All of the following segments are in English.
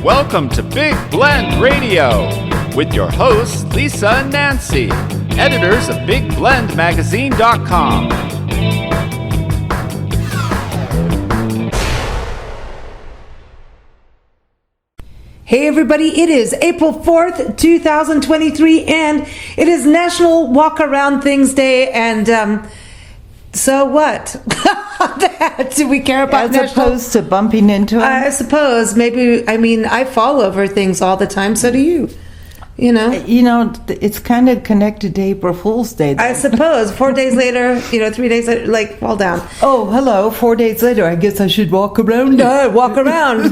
Welcome to Big Blend Radio with your hosts, Lisa and Nancy, editors of BigBlendMagazine.com. Hey everybody, it is April 4th, 2023, and it is National Walk Around Things Day, and so what? Do we care about as opposed to bumping into them? I suppose, maybe, I fall over things all the time, so do you. You know, it's kind of connected to April Fool's Day. I suppose 4 days later, 3 days later, fall down. Oh, hello! 4 days later, I guess I should walk around. No, walk around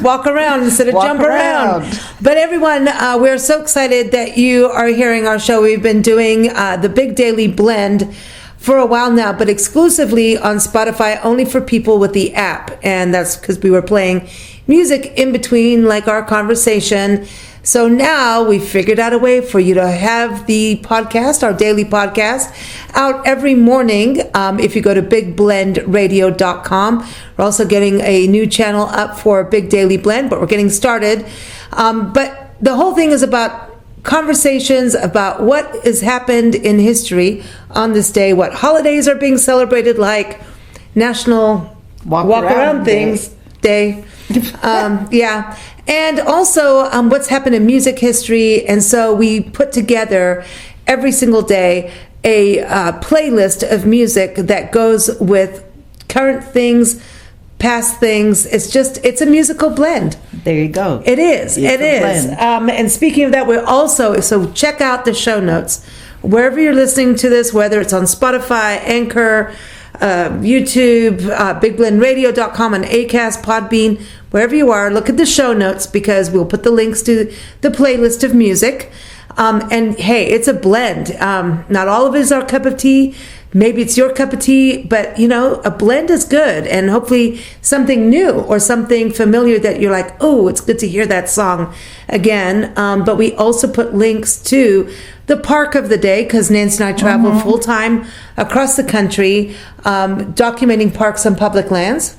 instead of jump around. But everyone, we're so excited that you are hearing our show. We've been doing the Big Daily Blend for a while now, but exclusively on Spotify, only for people with the app, and that's because we were playing music in between, like our conversation. So now we figured out a way for you to have the podcast, our daily podcast, out every morning. If you go to bigblendradio.com, we're also getting a new channel up for Big Daily Blend, but we're getting started. But the whole thing is about conversations about what has happened in history on this day, what holidays are being celebrated, like National Walk Around Things Day. Yeah. And also what's happened in music history. And so we put together every single day a playlist of music that goes with current things, past things. It's a musical blend. There you go. It is. And speaking of that, so check out the show notes. Wherever you're listening to this, whether it's on Spotify, Anchor, YouTube, bigblendradio.com, and Acast, Podbean, wherever you are, look at the show notes because we'll put the links to the playlist of music. And hey, it's a blend. Not all of it is our cup of tea. Maybe it's your cup of tea, but a blend is good, and hopefully something new or something familiar that you're like, oh, it's good to hear that song again. But we also put links to the park of the day because Nancy and I travel full-time across the country, documenting parks and public lands.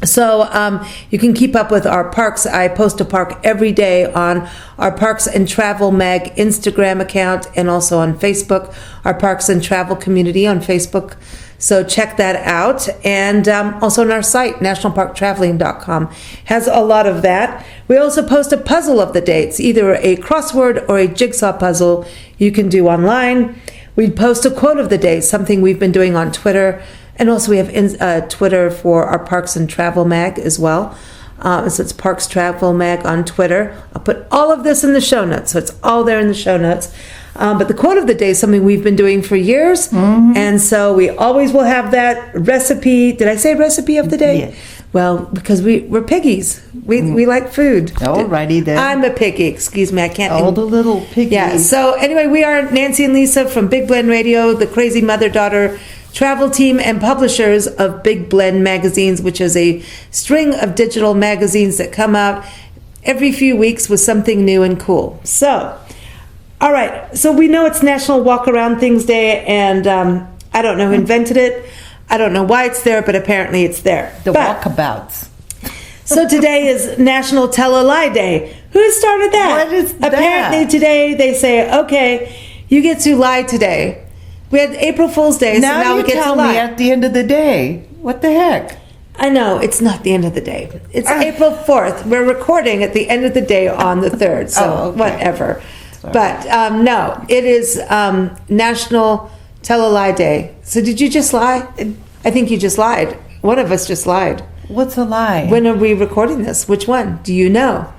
So you can keep up with our parks. I post a park every day on our Parks and Travel Mag Instagram account, and also on Facebook, our Parks and Travel community on Facebook. So check that out. And also on our site, nationalparktraveling.com, has a lot of that. We also post a puzzle of the day. It's either a crossword or a jigsaw puzzle you can do online. We post a quote of the day, something we've been doing on Twitter. And also we have Twitter for our Parks and Travel Mag as well. So it's Parks Travel Mag on Twitter. I'll put all of this in the show notes. So it's all there in the show notes. But the quote of the day is something we've been doing for years. And so we always will have that recipe. Did I say recipe of the day? Yes. Well, because we're piggies. We like food. Alrighty then. I'm a piggy. Excuse me. I can't. All the little piggies. Yeah. So anyway, we are Nancy and Lisa from Big Blend Radio, the crazy mother-daughter travel team and publishers of Big Blend magazines, which is a string of digital magazines that come out every few weeks with something new and cool. So, all right. So we know it's National Walk Around Things Day, and I don't know who invented it. I don't know why it's there, but apparently it's there. The walkabouts. So today is National Tell a Lie Day. Who started that? What is that? Apparently today they say, okay, you get to lie today. We had April Fool's Day, so now we get to lie. Now you tell me at the end of the day. What the heck? I know, it's not the end of the day. It's April 4th. We're recording at the end of the day on the 3rd, so whatever. Sorry. But no, it is National Tell a Lie Day. So did you just lie? I think you just lied. One of us just lied. What's a lie? When are we recording this? Which one? Do you know?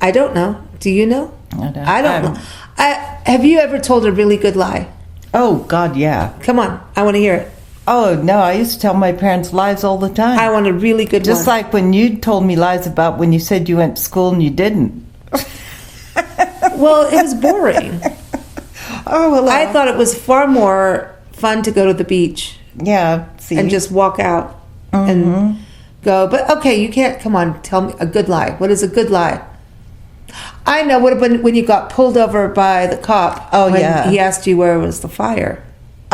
I don't know. Do you know? I don't know. Have you ever told a really good lie? Oh, God, yeah. Come on. I want to hear it. Oh, no, I used to tell my parents lies all the time. I want a really good one. Just like when you told me lies about when you said you went to school and you didn't. Well, it was boring. Oh, well. I thought it was far more fun to go to the beach. Yeah, see. And just walk out and go. But, okay, you can't. Come on, tell me a good lie. What is a good lie? I know when you got pulled over by the cop. Oh, yeah. He asked you where was the fire.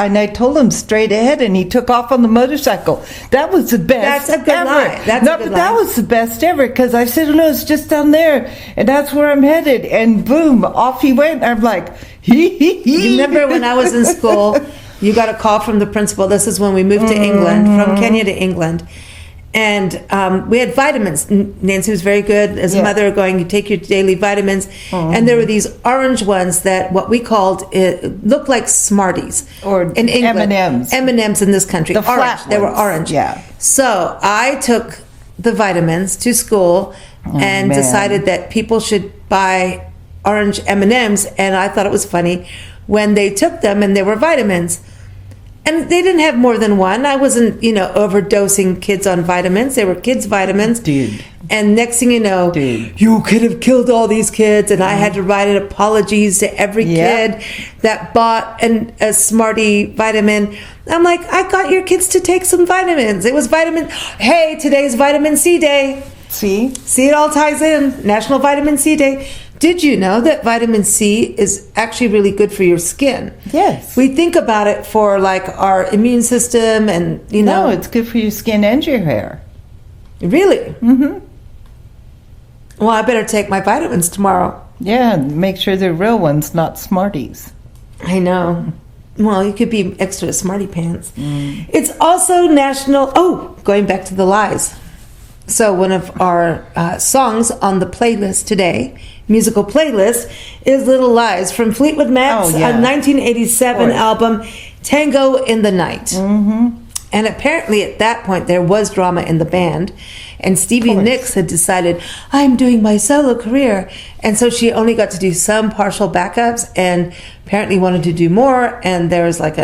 and I told him straight ahead, and he took off on the motorcycle. That was the best. That's a good ever. lie. That's a good that lie. was the best ever, because I said, no, it's just down there, and that's where I'm headed. And boom, off he went. I'm like, You remember when I was in school, you got a call from the principal. This is when we moved to England, from Kenya to England. And we had vitamins. Nancy was very good as a mother, going, you take your daily vitamins. And there were these orange ones that what we called, it looked like Smarties. Or in England. M&Ms. M&Ms in this country. The orange. flat They were ones. orange. Yeah. So I took the vitamins to school and man. decided that people should buy orange M&Ms. And I thought it was funny when they took them and they were vitamins. And they didn't have more than one. I wasn't, overdosing kids on vitamins. They were kids' vitamins. Dude. And next thing you know, you could have killed all these kids. And I had to write an apologies to every kid that bought a Smartie vitamin. I'm like, I got your kids to take some vitamins. It was hey, today's vitamin C day. See, it all ties in. National Vitamin C Day. Did you know that vitamin C is actually really good for your skin? Yes. We think about it for like our immune system and, No, it's good for your skin and your hair. Really? Mm-hmm. Well, I better take my vitamins tomorrow. Yeah, make sure they're real ones, not Smarties. I know. Well, you could be extra smarty pants. It's also going back to the lies. So one of our songs on the playlist today, musical playlist, is Little Lies from Fleetwood Mac's 1987 album, Tango in the Night. Mm-hmm. And apparently at that point there was drama in the band, and Stevie Nicks had decided, I'm doing my solo career. And so she only got to do some partial backups and apparently wanted to do more, and there was like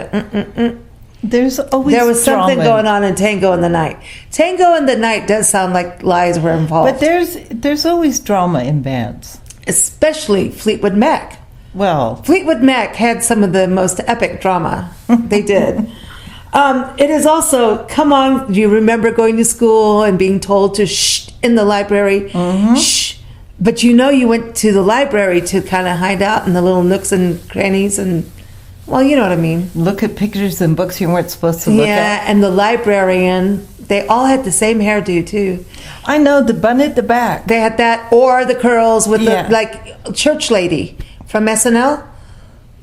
There was something going on in Tango in the Night. Tango in the Night does sound like lies were involved. But there's always drama in bands. Especially Fleetwood Mac. Well, Fleetwood Mac had some of the most epic drama. They did. It is also, come on, do you remember going to school and being told to shh in the library? Mm-hmm. Shh. But you went to the library to kind of hide out in the little nooks and crannies and, well, you know what I mean. Look at pictures and books you weren't supposed to look at. Yeah, and the librarian, they all had the same hairdo, too. I know, the bun at the back. They had that, or the curls with the, like, church lady from SNL.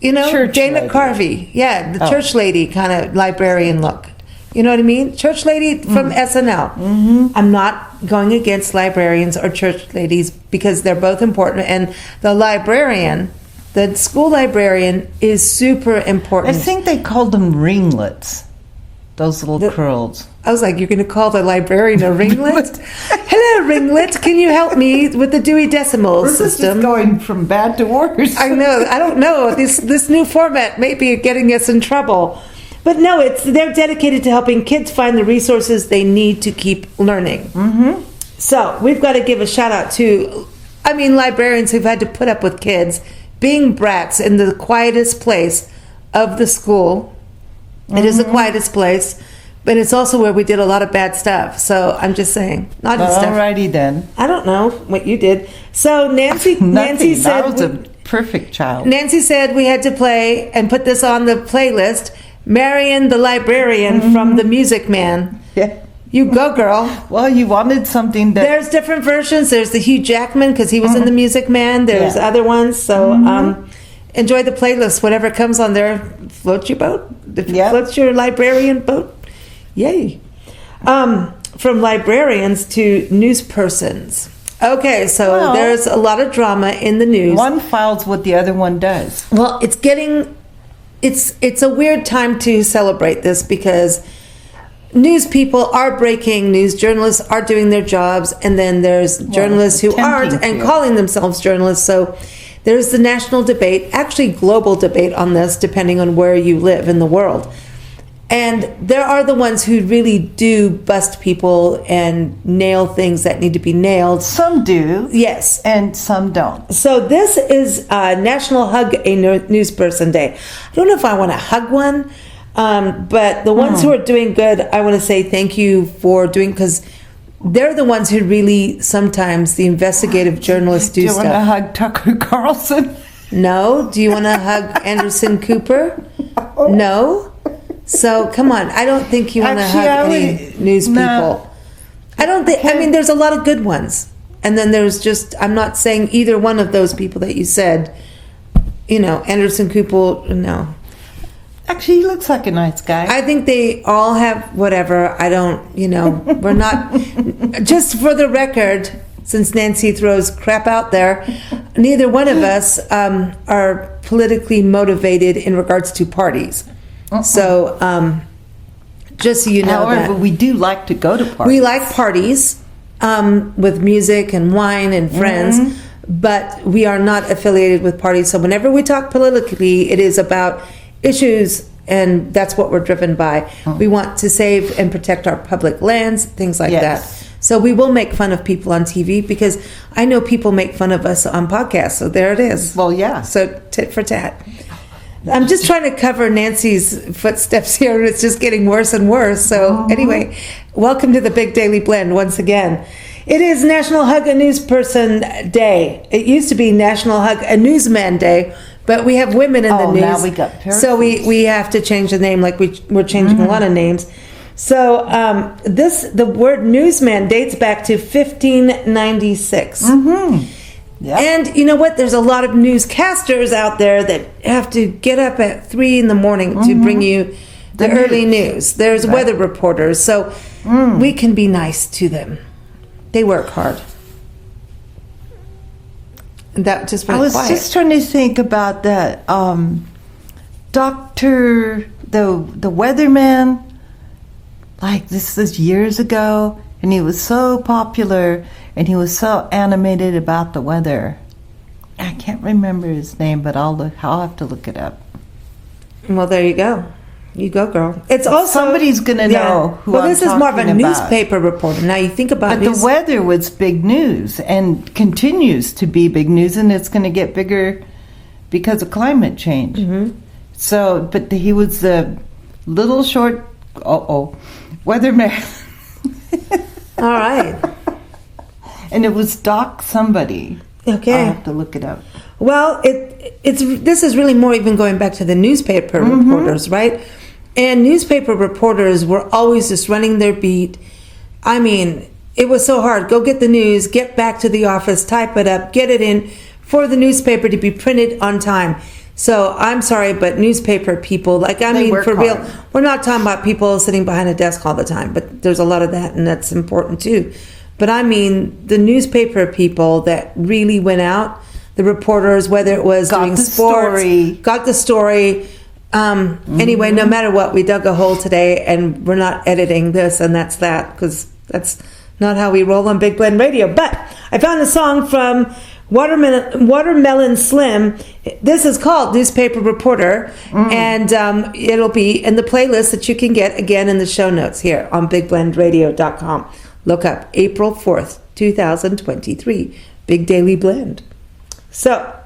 Church Dana lady. Carvey. Yeah, the church lady kind of librarian look. You know what I mean? Church lady from SNL. Mm-hmm. I'm not going against librarians or church ladies because they're both important. And the librarian, the school librarian, is super important. I think they called them ringlets, those little curls. I was like, you're going to call the librarian a ringlet? Hello, ringlet. Can you help me with the Dewey Decimal System? This is going from bad to worse. I know. I don't know. This new format may be getting us in trouble. But no, they're dedicated to helping kids find the resources they need to keep learning. Mm-hmm. So we've got to give a shout out to, librarians who've had to put up with kids being brats in the quietest place of the school. Mm-hmm. It is the quietest place. But it's also where we did a lot of bad stuff. So I'm just saying, not just stuff. Alrighty then. I don't know what you did. So Nancy said I was a perfect child. Nancy said we had to play and put this on the playlist. Marion the Librarian from The Music Man. Yeah. You go, girl. Well, you wanted something that... There's different versions. There's the Hugh Jackman because he was in The Music Man. There's other ones. So enjoy the playlist. Whatever comes on there, float your boat. Floats your librarian boat. Yay. From librarians to news persons. Okay, so there's a lot of drama in the news. One files what the other one does. Well, it's a weird time to celebrate this because news people are breaking news, journalists are doing their jobs, and then there's journalists who aren't and calling themselves journalists. So there's the national debate, actually global debate on this, depending on where you live in the world. And there are the ones who really do bust people and nail things that need to be nailed. Some do. Yes. And some don't. So this is National Hug a News Person Day. I don't know if I want to hug one, but the ones who are doing good, I want to say thank you for doing, because they're the ones who really, sometimes, the investigative journalists do stuff. Do you want to hug Tucker Carlson? No. Do you want to hug Anderson Cooper? No. So come on, I don't think you want to Actually, have I any would- news people. no. I don't think. I mean, there's a lot of good ones, and then there's just. I'm not saying either one of those people that you said. You know, Anderson Cooper. No, Actually, he looks like a nice guy. I think they all have whatever. I don't. You know, we're not. Just for the record, since Nancy throws crap out there, neither one of us are politically motivated in regards to parties. So, just so you know, However, that we do like to go to parties. we like parties with music and wine and friends, but we are not affiliated with parties. So whenever we talk politically, it is about issues, and that's what we're driven by. We want to save and protect our public lands, things like Yes. that. So we will make fun of people on TV, because I know people make fun of us on podcasts. So there it is. Well, yeah. So tit for tat. I'm just trying to cover Nancy's footsteps here, and it's just getting worse and worse. So anyway, welcome to the Big Daily Blend once again. It is National Hug a News Person Day. It used to be National Hug a Newsman Day, but we have women in the news. Now we got so we have to change the name, like we're changing a lot of names. So the word newsman dates back to 1596. Yep. And you know what? There's a lot of newscasters out there that have to get up at 3 a.m. to bring you the early news. There's weather reporters, so we can be nice to them. They work hard. And that just went I was quiet. just trying to think about that doctor, the weatherman. Like, this was years ago, and he was so popular, and he was so animated about the weather. I can't remember his name, but I'll have to look it up. Well, there you go. You go, girl. It's also Somebody's gonna know who Well, I'm this is more of a talking about. newspaper reporter. Now you think about But the weather was big news and continues to be big news, and it's going to get bigger because of climate change. So, but he was the little short weatherman. All right. And it was Doc somebody. Okay. I'll have to look it up. Well, this is really more even going back to the newspaper reporters, right? And newspaper reporters were always just running their beat. I mean, it was so hard. Go get the news, get back to the office, type it up, get it in for the newspaper to be printed on time. So I'm sorry, but newspaper people, like, I They mean, work for real, hard. we're not talking about people sitting behind a desk all the time, but there's a lot of that, and that's important too. But I mean, the newspaper people that really went out, the reporters, whether it was Got doing the sports, story. got the story. Anyway, no matter what, we dug a hole today, and we're not editing this and that's that, because that's not how we roll on Big Blend Radio. But I found a song from Watermelon Slim. This is called Newspaper Reporter, and it'll be in the playlist that you can get again in the show notes here on BigBlendRadio.com. Look up April 4th, 2023, Big Daily Blend. So,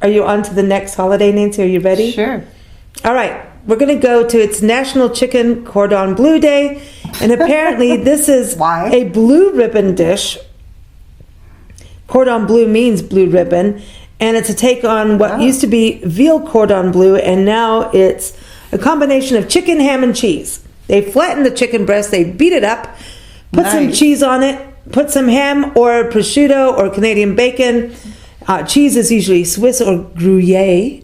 are you on to the next holiday, Nancy? Are you ready? Sure. All right. We're going to go to its National Chicken Cordon Bleu Day, and apparently this is Why? a blue ribbon dish. Cordon bleu means blue ribbon, and it's a take on what used to be veal cordon bleu, and now it's a combination of chicken, ham, and cheese. They flatten the chicken breast, they beat it up, put some Nice. cheese on it, put some ham or prosciutto or Canadian bacon. Cheese is usually Swiss or Gruyere.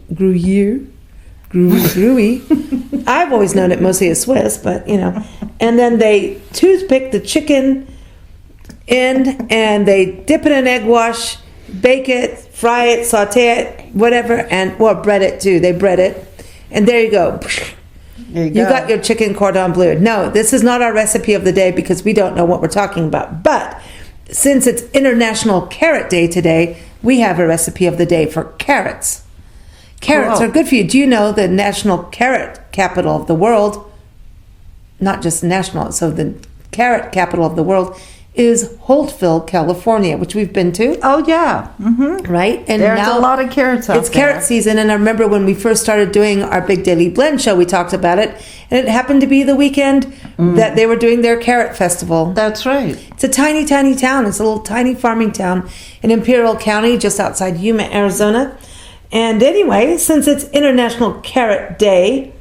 I've always known it mostly as Swiss, but you know. And then they toothpick the chicken in, and they dip it in egg wash, bake it, fry it, saute it, whatever, and bread it too. They bread it, and there you go. There You got your chicken cordon bleu. No, this is not our recipe of the day because we don't know what we're talking about. But since it's International Carrot Day today, we have a recipe of the day for carrots. Carrots Wow. are good for you. Do you know the national carrot capital of the world? Not just national. So the carrot capital of the world is Holtville, California, which we've been to, Oh, yeah. right? And There's now a lot of carrots out it's carrot season, and I remember when we first started doing our Big Daily Blend show, we talked about it, and it happened to be the weekend that they were doing their carrot festival. That's right. It's a tiny, tiny town. It's a little tiny farming town in Imperial County, just outside Yuma, Arizona. And anyway, since it's International Carrot Day,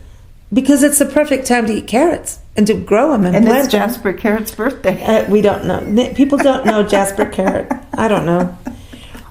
Because it's the perfect time to eat carrots and to grow them and plant it's Jasper Carrot's birthday. We don't know. People don't know Jasper Carrot. I don't know.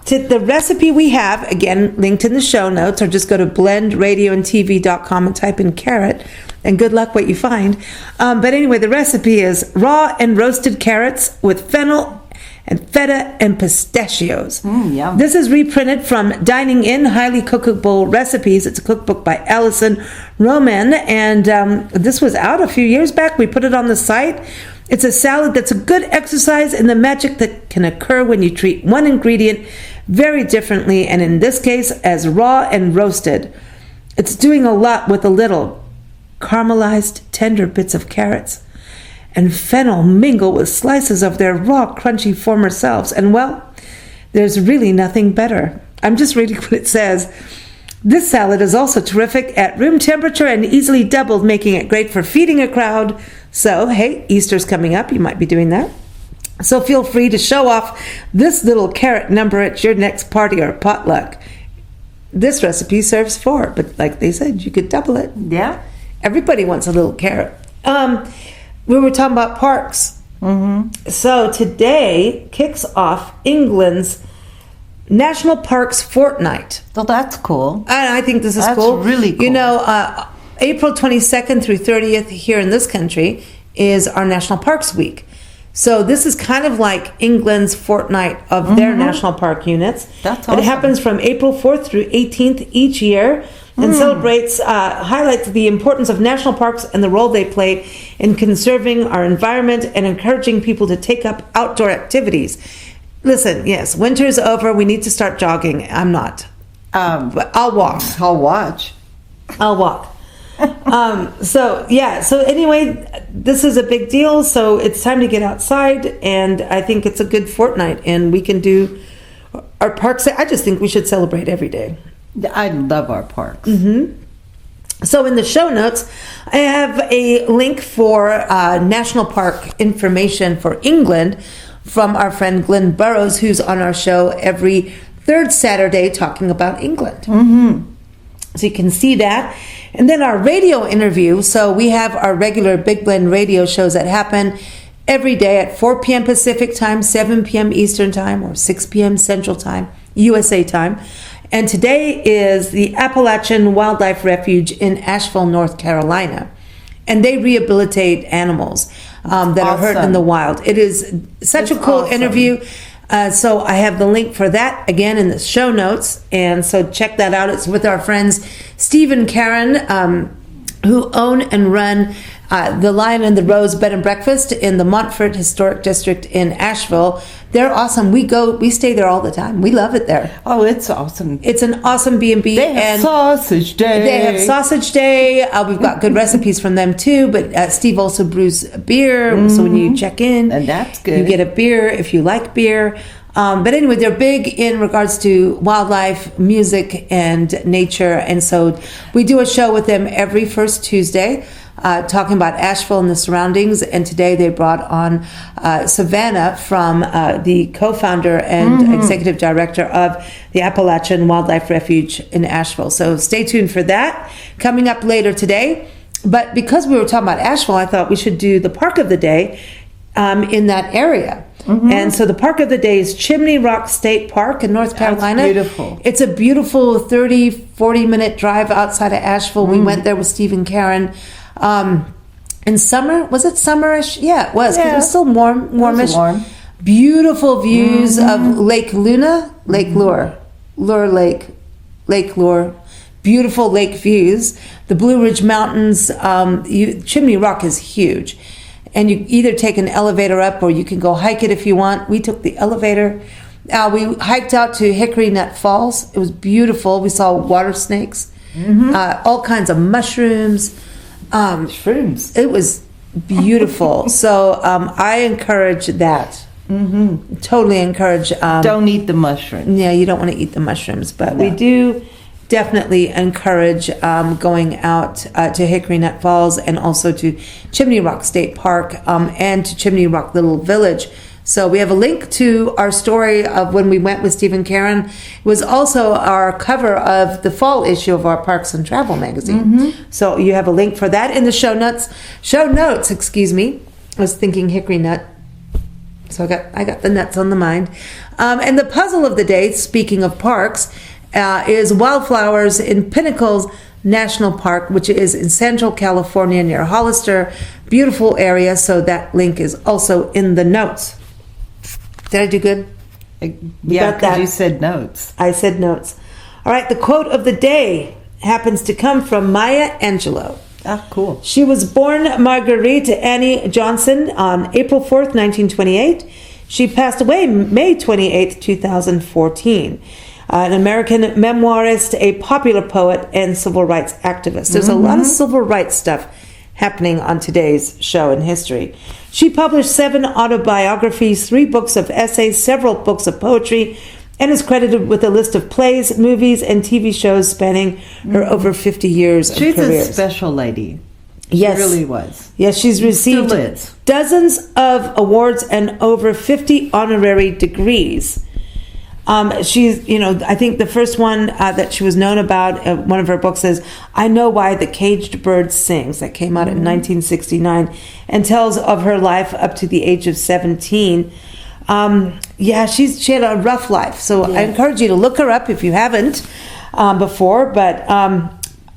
The recipe we have, again, linked in the show notes, or just go to blendradioandtv.com and type in carrot, and good luck what you find. But anyway, the recipe is raw and roasted carrots with fennel and feta and pistachios. Yum. This is reprinted from Dining In Highly Cookable Recipes. It's a cookbook by Allison Roman, and this was out a few years back. We put it on the site. It's a salad that's a good exercise in the magic that can occur when you treat one ingredient very differently, and in this case, as raw and roasted. It's doing a lot with a little. Caramelized, tender bits of carrots and fennel mingle with slices of their raw, crunchy former selves. And well, there's really nothing better. I'm just reading what it says. This salad is also terrific at room temperature and easily doubled, making it great for feeding a crowd. So, hey, Easter's coming up. You might be doing that. So feel free to show off this little carrot number at your next party or potluck. This recipe serves 4, but like they said, you could double it. Yeah. Everybody wants a little carrot. We were talking about parks. Mm-hmm. So today kicks off England's National Parks Fortnight. So that's cool. And I think this is That's cool. really cool. You know, April 22nd through 30th here in this country is our National Parks Week. So this is kind of like England's fortnight of their national park units. That's It awesome. happens from April 4th through 18th each year, and highlights the importance of national parks and the role they play in conserving our environment and encouraging people to take up outdoor activities. Listen, yes, winter's over. We need to start jogging. I'm not. But I'll walk. I'll watch. I'll walk. So anyway, this is a big deal. So it's time to get outside, and I think it's a good fortnight, and we can do our parks. I just think we should celebrate every day. I love our parks. Mm-hmm. So in the show notes, I have a link for national park information for England from our friend Glenn Burrows, who's on our show every third Saturday talking about England. Mm-hmm. So you can see that. And then our radio interview. So we have our regular Big Blend radio shows that happen every day at 4 p.m. Pacific time, 7 p.m. Eastern time, or 6 p.m. Central time, USA time. And today is the Appalachian Wildlife Refuge in Asheville, North Carolina. And they rehabilitate animals that are hurt in the wild. It is such a cool interview. So I have the link for that again in the show notes, and so check that out. It's with our friends Steve and Karen, who own and run the Lion and the Rose Bed and Breakfast in the Montfort Historic District in Asheville. They're awesome. We stay there all the time. We love it there. Oh, it's awesome. It's an awesome B&B. They have sausage day. They have sausage day. We've got good recipes from them too, but Steve also brews beer. So when you check in, and that's good. You get a beer if you like beer. But anyway, they're big in regards to wildlife, music, and nature. And so we do a show with them every first Tuesday, talking about Asheville and the surroundings. And today they brought on Savannah from the co-founder and executive director of the Appalachian Wildlife Refuge in Asheville. So stay tuned for that coming up later today. But because we were talking about Asheville, I thought we should do the Park of the Day in that area. And so the Park of the Day is Chimney Rock State Park in North Carolina. That's beautiful. It's a beautiful 30-40 minute drive outside of Asheville. We went there with Steve and Karen in summer. Was it summerish? Yeah, it was. 'Cause it was still warmish. It was warm. Beautiful views of Lake Lure, Lake Lure. Beautiful lake views. The Blue Ridge Mountains. Chimney Rock is huge. And you either take an elevator up or you can go hike it if you want. We took the elevator. We hiked out to Hickory Nut Falls. It was beautiful. We saw water snakes, all kinds of mushrooms. Shrooms. It was beautiful. So I encourage that. Totally encourage. Don't eat the mushrooms. Yeah, you don't want to eat the mushrooms, but we do definitely encourage going out to Hickory Nut Falls and also to Chimney Rock State Park and to Chimney Rock Little Village. So we have a link to our story of when we went with Steve and Karen. It was also our cover of the fall issue of our Parks and Travel magazine. So you have a link for that in the show notes. Show notes, excuse me. I was thinking hickory nut. So I got the nuts on the mind. And the puzzle of the day, speaking of parks, is wildflowers in Pinnacles National Park, which is in Central California near Hollister. Beautiful area. So that link is also in the notes. Did I do good? Yeah, because you said notes. I said notes. All right, the quote of the day happens to come from Maya Angelou. Ah, cool. She was born Marguerite Annie Johnson on April 4th, 1928. She passed away May 28th, 2014. An American memoirist, a popular poet, and civil rights activist. There's a lot of civil rights stuff happening on today's show in history. She published 7 autobiographies, 3 books of essays, several books of poetry, and is credited with a list of plays, movies, and TV shows spanning her over 50 years of career. She's a special lady. Yes. She really was. Yes, she's received dozens of awards and over 50 honorary degrees. She's, I think the first one that she was known about, one of her books is I Know Why the Caged Bird Sings, that came out in 1969, and tells of her life up to the age of 17. She had a rough life, so I encourage you to look her up if you haven't before. But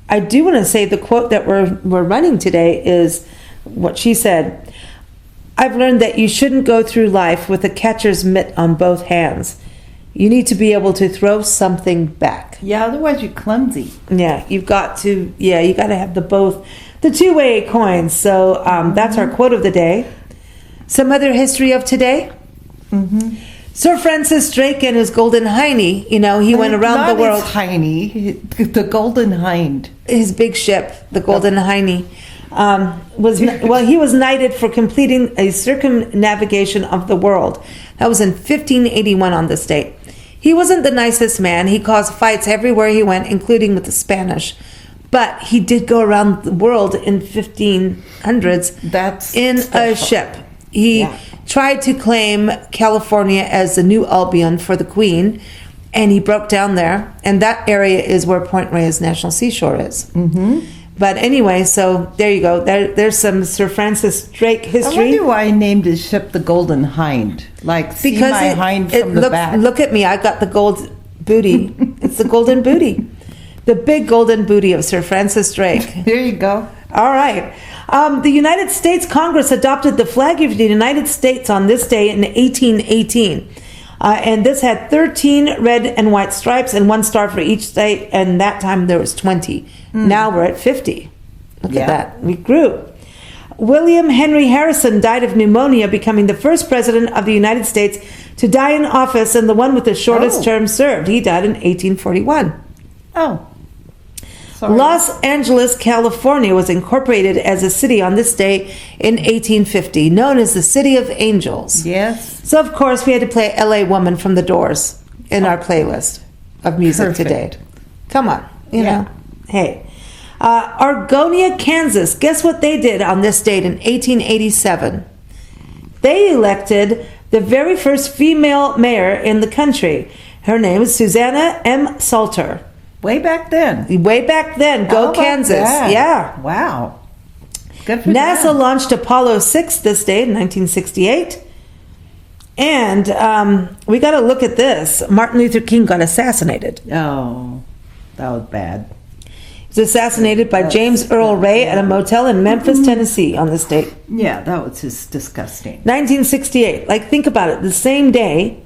I do want to say the quote that we're running today is what she said. I've learned that you shouldn't go through life with a catcher's mitt on both hands. You need to be able to throw something back. Yeah, otherwise you're clumsy. Yeah, you got to have the two-way coins. So that's our quote of the day. Some other history of today. Sir Francis Drake and his Golden Hiney, he went around the world. Not Hiney, the Golden Hind. His big ship, the Golden Hiney, he was knighted for completing a circumnavigation of the world. That was in 1581 on this date. He wasn't the nicest man. He caused fights everywhere he went, including with the Spanish. But he did go around the world in 1500s in a ship. He tried to claim California as the new Albion for the Queen, and he broke down there. And that area is where Point Reyes National Seashore is. But anyway, so there you go. There's some Sir Francis Drake history. I wonder why he named his ship the Golden Hind. Like, see because my hind from the back. Look at me. I got the gold booty. It's the golden booty. The big golden booty of Sir Francis Drake. There you go. All right. The United States Congress adopted the flag of the United States on this day in 1818. And this had 13 red and white stripes and 1 star for each state. And that time there was 20. Now we're at 50. Look at that. We grew. William Henry Harrison died of pneumonia, becoming the first president of the United States to die in office and the one with the shortest term served. He died in 1841. Oh. Sorry. Los Angeles, California was incorporated as a city on this day in 1850, known as the City of Angels. Yes. So, of course, we had to play L.A. Woman from The Doors in our playlist of music today. Come on. You know. Hey. Argonia, Kansas. Guess what they did on this date in 1887? They elected the very first female mayor in the country. Her name is Susanna M. Salter. Way back then. Way back then. Go Kansas. That? Yeah. Wow. Good for NASA them. launched Apollo 6 this day in 1968. And we got to look at this. Martin Luther King got assassinated. Oh, that was bad. He was assassinated by James Earl Ray at a motel in Memphis, Tennessee on this date. Yeah, that was just disgusting. 1968. Like, think about it. The same day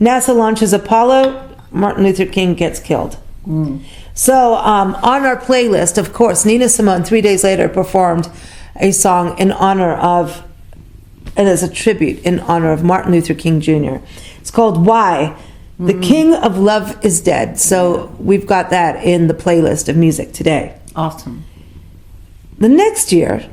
NASA launches Apollo, Martin Luther King gets killed. So on our playlist, of course, Nina Simone 3 days later performed a song in honor of, and as a tribute in honor of Martin Luther King Jr. It's called Why? The King of Love is Dead. So we've got that in the playlist of music today. Awesome. The next year,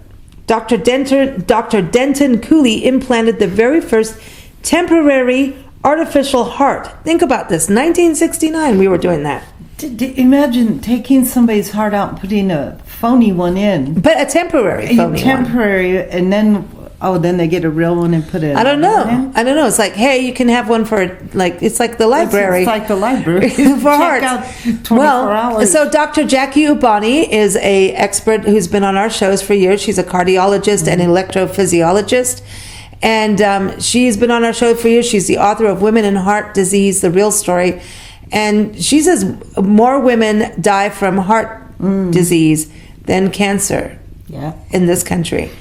Dr. Denton Cooley implanted the very first temporary artificial heart. Think about this. 1969, we were doing that. Imagine taking somebody's heart out and putting a phony one in. But a temporary phony temporary, and then Oh, then they get a real one and put it. I don't know. It's like, hey, you can have one for like, it's like the library. It's like the library for hearts. Out 24 hours. So Dr. Jackie Ubani is a expert who's been on our shows for years. She's a cardiologist and electrophysiologist. And she's been on our show for years. She's the author of Women and Heart Disease, The Real Story. And she says more women die from heart disease than cancer in this country.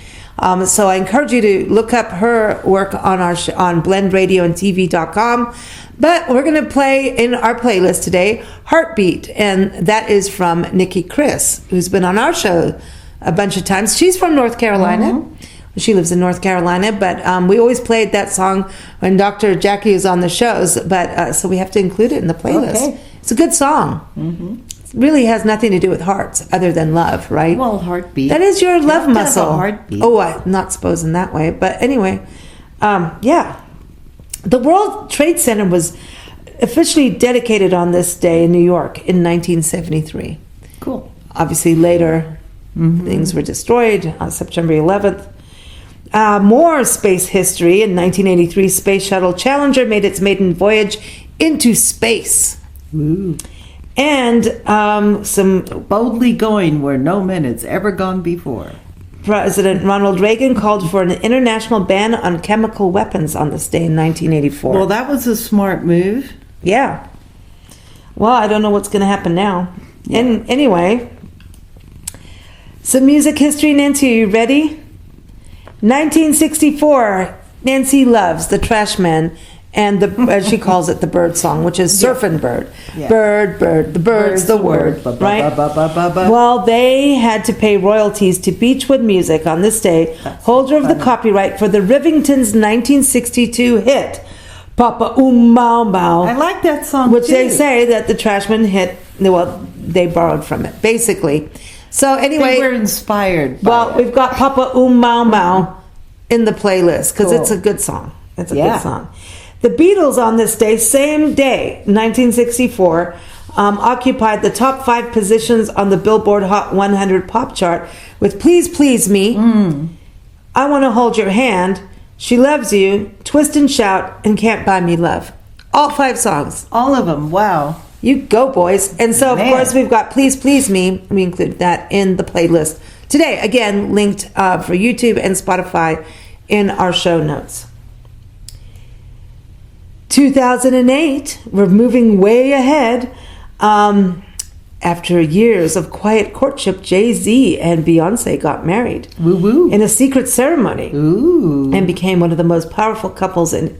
So I encourage you to look up her work on our on blendradioandtv.com. But we're going to play in our playlist today, Heartbeat. And that is from Nikki Chris, who's been on our show a bunch of times. She's from North Carolina. She lives in North Carolina, but we always played that song when Dr. Jackie is on the shows. But so we have to include it in the playlist. Okay. It's a good song. It really has nothing to do with hearts other than love, right? Well, heartbeat. That is your love muscle. Heartbeat. Oh, I'm not supposing that way. But anyway, the World Trade Center was officially dedicated on this day in New York in 1973. Cool. Obviously, later things were destroyed on September 11th. More space history. In 1983, Space Shuttle Challenger made its maiden voyage into space. Ooh. And some boldly going where no man has ever gone before. President Ronald Reagan called for an international ban on chemical weapons on this day in 1984. Well, that was a smart move. Yeah. Well, I don't know what's going to happen now. Yeah. And anyway, some music history. Nancy, are you ready? 1964, Nancy loves the Trashmen and as she calls it, the bird song, which is Surfin' Bird. Yeah. Bird, bird, the bird's the word, right? Well, they had to pay royalties to Beechwood Music on this day, holder of the copyright for the Rivingtons' 1962 hit, Papa Mau Mau. I like that song, which they say that the Trashmen hit, well, they borrowed from it, basically. So anyway, they were inspired by we've got Papa Mau Mau in the playlist because it's a good song. It's a good song. The Beatles on this day, same day, 1964, occupied the top 5 positions on the Billboard Hot 100 pop chart with Please Please Me, I Want to Hold Your Hand, She Loves You, Twist and Shout, and Can't Buy Me Love. All 5 songs. All of them. Wow. You go, boys. And so, of course, we've got Please Please Me. We include that in the playlist today. Again, linked for YouTube and Spotify in our show notes. 2008, we're moving way ahead. After years of quiet courtship, Jay-Z and Beyonce got married in a secret ceremony and became one of the most powerful couples in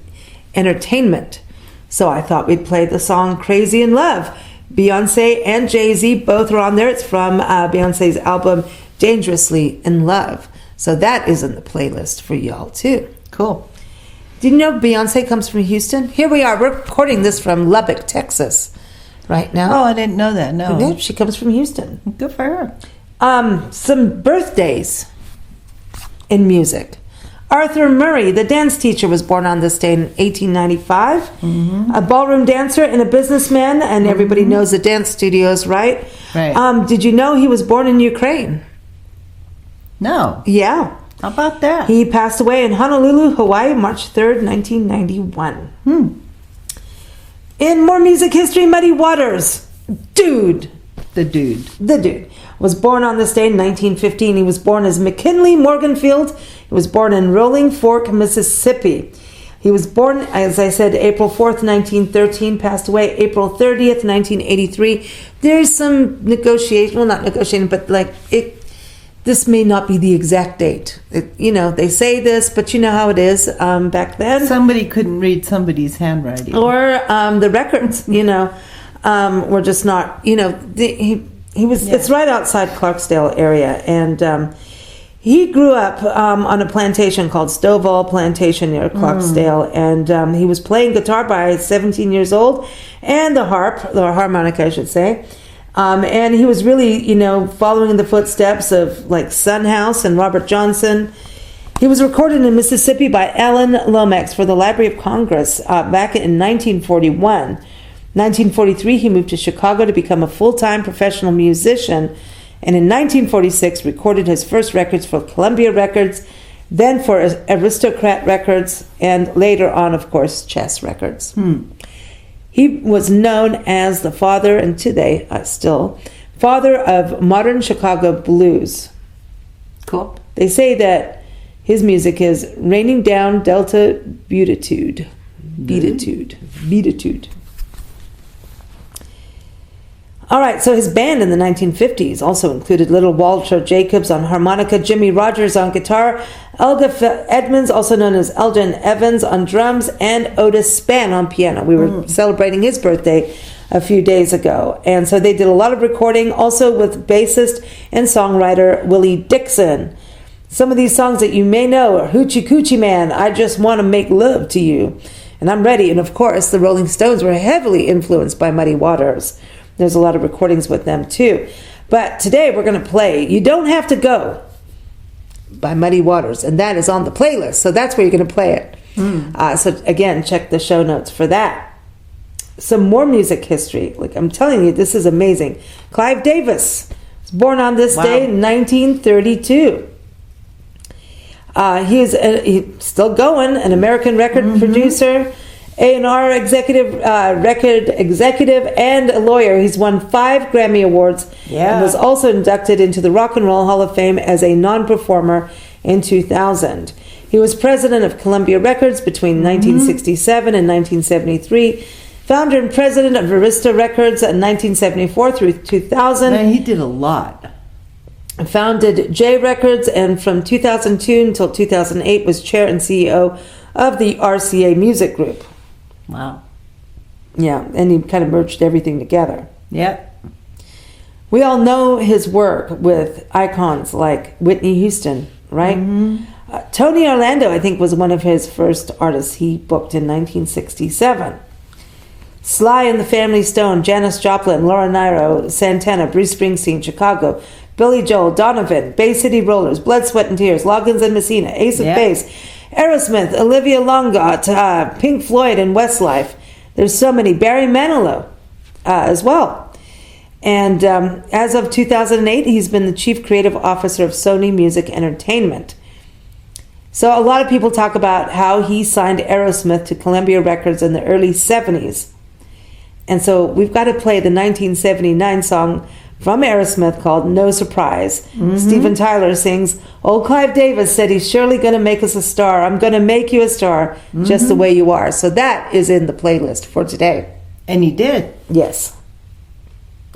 entertainment. So I thought we'd play the song Crazy in Love. Beyonce and Jay-Z both are on there. It's from Beyonce's album Dangerously in Love. So that is in the playlist for y'all too. Cool. Did you know Beyonce comes from Houston? Here we are. We're recording this from Lubbock, Texas right now. Oh, I didn't know that. No. Yeah, she comes from Houston. Good for her. Some birthdays in music. Arthur Murray, the dance teacher, was born on this day in 1895. A ballroom dancer and a businessman, and everybody knows the dance studios, right? Right. Did you know he was born in Ukraine? No. Yeah. How about that? He passed away in Honolulu, Hawaii, March 3rd, 1991. In more music history, Muddy Waters, The Dude, was born on this day in 1915. He was born as McKinley Morganfield. He was born in Rolling Fork, Mississippi. He was born, as I said, April 4th, 1913, passed away April 30th, 1983. There's some negotiation, well, not negotiating, but like this may not be the exact date. They say this, but you know how it is back then. Somebody couldn't read somebody's handwriting. Or the records, were just not, he was, it's right outside Clarksdale area. And he grew up on a plantation called Stovall Plantation near Clarksdale. And he was playing guitar by 17 years old, and the harmonica, I should say. And he was really, following in the footsteps of like Son House and Robert Johnson. He was recorded in Mississippi by Alan Lomax for the Library of Congress back in 1941. 1943, he moved to Chicago to become a full-time professional musician. And in 1946, recorded his first records for Columbia Records, then for Aristocrat Records, and later on, of course, Chess Records. He was known as the father, and today still, father of modern Chicago blues. Cool. They say that his music is raining down Delta Beatitude. Beatitude. All right, so his band in the 1950s also included Little Walter Jacobs on harmonica, Jimmy Rogers on guitar, Elga Edmonds, also known as Eldon Evans, on drums, and Otis Spann on piano. We were celebrating his birthday a few days ago. And so they did a lot of recording, also with bassist and songwriter Willie Dixon. Some of these songs that you may know are Hoochie Coochie Man, I Just Want to Make Love to You, and I'm Ready. And of course, the Rolling Stones were heavily influenced by Muddy Waters. There's a lot of recordings with them too. But today we're going to play You Don't Have to Go by Muddy Waters, and that is on the playlist. So that's where you're going to play it. So again, check the show notes for that. Some more music history. Like I'm telling you, this is amazing. Clive Davis was born on this day in 1932. He's still going, an American record producer, A&R executive, record executive, and a lawyer. He's won 5 Grammy Awards and was also inducted into the Rock and Roll Hall of Fame as a non-performer in 2000. He was president of Columbia Records between 1967 and 1973, founder and president of Arista Records in 1974 through 2000. Man, he did a lot. Founded J Records, and from 2002 until 2008 was chair and CEO of the RCA Music Group. Wow. Yeah, and he kind of merged everything together. Yep. We all know his work with icons like Whitney Houston, right? Tony Orlando, I think, was one of his first artists he booked in 1967. Sly and the Family Stone, Janis Joplin, Laura Nyro, Santana, Bruce Springsteen, Chicago, Billy Joel, Donovan, Bay City Rollers, Blood, Sweat and Tears, Loggins and Messina, Ace of Base, Aerosmith, Olivia Longot, Pink Floyd, and Westlife. There's so many. Barry Manilow as well. And as of 2008, he's been the chief creative officer of Sony Music Entertainment. So a lot of people talk about how he signed Aerosmith to Columbia Records in the early 70s. And so we've got to play the 1979 song from Aerosmith called No Surprise. Steven Tyler sings, "Old Clive Davis said he's surely going to make us a star. I'm going to make you a star just the way you are." So that is in the playlist for today. And he did. Yes,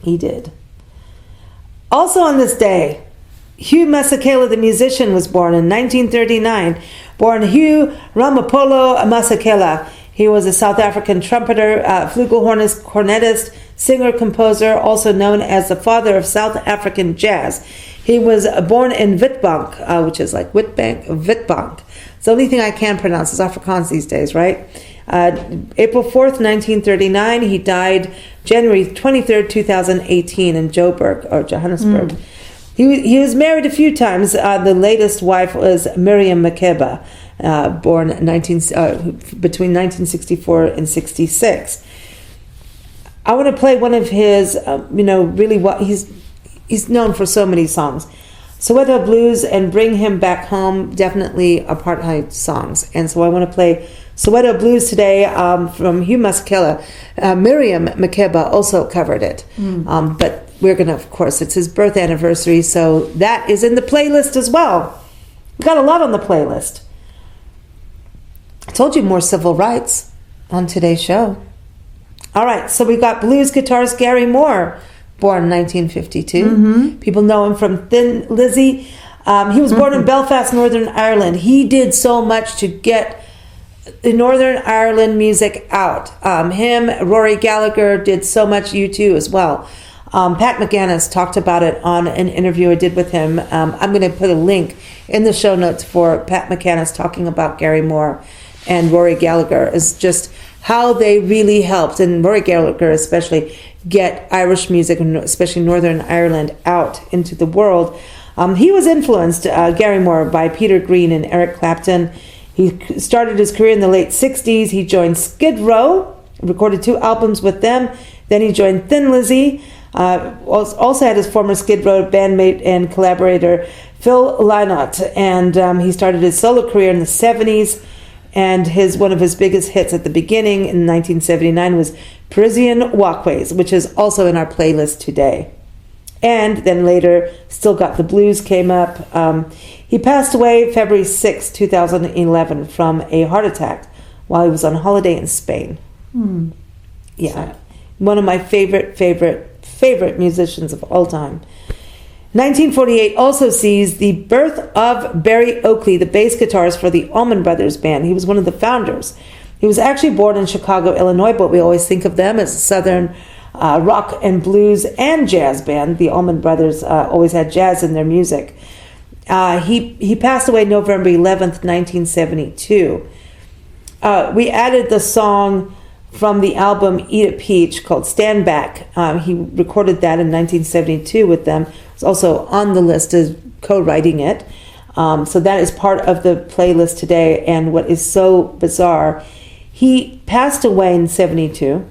he did. Also on this day, Hugh Masekela, the musician, was born in 1939. Born Hugh Ramapolo Masekela. He was a South African trumpeter, flugelhornist, cornetist, singer-composer, also known as the father of South African jazz. He was born in Witbank, which is like Witbank. It's the only thing I can pronounce is Afrikaans these days, right? April 4th, 1939. He died January 23rd, 2018 in Johannesburg. He was married a few times. The latest wife was Miriam Makeba, born between 1964 and 66. I want to play one of his, really what he's known for so many songs. Soweto Blues and Bring Him Back Home, definitely apartheid songs. And so I want to play Soweto Blues today from Hugh Masekela. Miriam Makeba also covered it. But we're going to, of course, it's his birth anniversary, so that is in the playlist as well. We've got a lot on the playlist. I told you more civil rights on today's show. All right, so we've got blues guitarist Gary Moore, born in 1952. People know him from Thin Lizzy. He was born in Belfast, Northern Ireland. He did so much to get the Northern Ireland music out. Him, Rory Gallagher did so much, U2 as well. Pat McGannis talked about it on an interview I did with him. I'm going to put a link in the show notes for Pat McGannis talking about Gary Moore and Rory Gallagher, is just how they really helped, and Rory Gallagher especially, get Irish music, and especially Northern Ireland, out into the world. He was influenced, Gary Moore, by Peter Green and Eric Clapton. He started his career in the late 60s. He joined Skid Row, recorded 2 albums with them. Then he joined Thin Lizzy. Also had his former Skid Row bandmate and collaborator Phil Lynott, and he started his solo career in the 70s, and one of his biggest hits at the beginning in 1979 was Parisian Walkways, which is also in our playlist today. And then later, Still Got the Blues came up. He passed away February 6, 2011 from a heart attack while he was on holiday in Spain. Yeah, one of my favorite musicians of all time. 1948 also sees the birth of Barry Oakley, the bass guitarist for the Allman Brothers Band. He was one of the founders. He was actually born in Chicago, Illinois, but we always think of them as a Southern rock and blues and jazz band. The Allman Brothers always had jazz in their music. He passed away November 11th, 1972. We added the song from the album Eat a Peach called Stand Back. He recorded that in 1972 with them. It's also on the list as co-writing it. So that is part of the playlist today. And what is so bizarre, he passed away in 72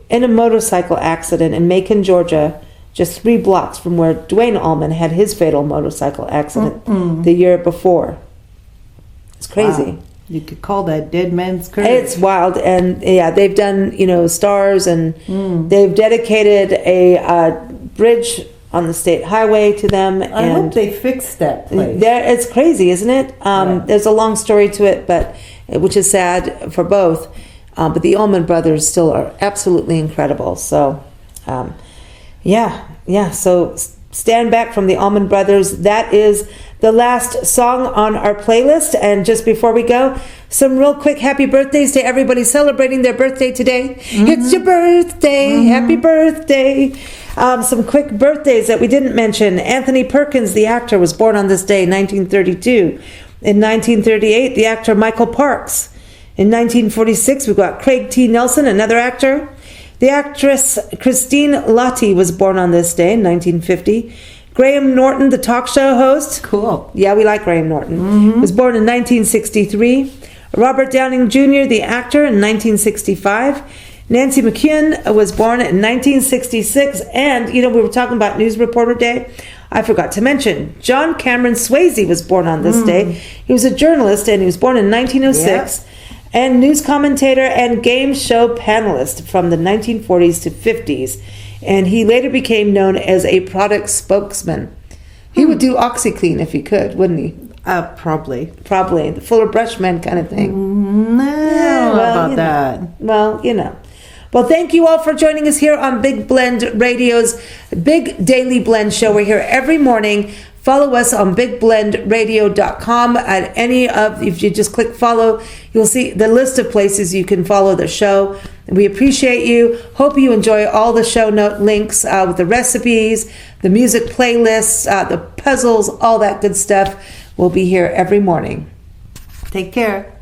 in a motorcycle accident in Macon, Georgia, just 3 blocks from where Duane Allman had his fatal motorcycle accident the year before. It's crazy. Wow. You could call that dead man's curve. It's wild. And yeah, they've done, stars, and they've dedicated a bridge on the state highway to them. I hope they fixed that place. It's crazy, isn't it? There's a long story to it, which is sad for both. But the Allman Brothers still are absolutely incredible. So, so Stand Back from the Allman Brothers. That is the last song on our playlist. And just before we go, some real quick happy birthdays to everybody celebrating their birthday today. It's your birthday. Happy birthday. Some quick birthdays that we didn't mention. Anthony Perkins, the actor, was born on this day, 1932. In 1938, the actor Michael Parks. In 1946, we've got Craig T. Nelson, another actor. The actress Christine Lottie was born on this day in 1950. Graham Norton, the talk show host. Cool. Yeah, we like Graham Norton. Was born in 1963. Robert Downing Jr., the actor, in 1965. Nancy McKeon was born in 1966. And, we were talking about News Reporter Day. I forgot to mention, John Cameron Swayze was born on this day. He was a journalist, and he was born in 1906. And news commentator and game show panelist from the 1940s to 50s. And he later became known as a product spokesman. He would do OxyClean if he could, wouldn't he? Probably. The Fuller Brushman kind of thing. No, about that. Well, Well, thank you all for joining us here on Big Blend Radio's Big Daily Blend Show. We're here every morning. Follow us on bigblendradio.com. If you just click follow, you'll see the list of places you can follow the show. We appreciate you. Hope you enjoy all the show note links with the recipes, the music playlists, the puzzles, all that good stuff. We'll be here every morning. Take care.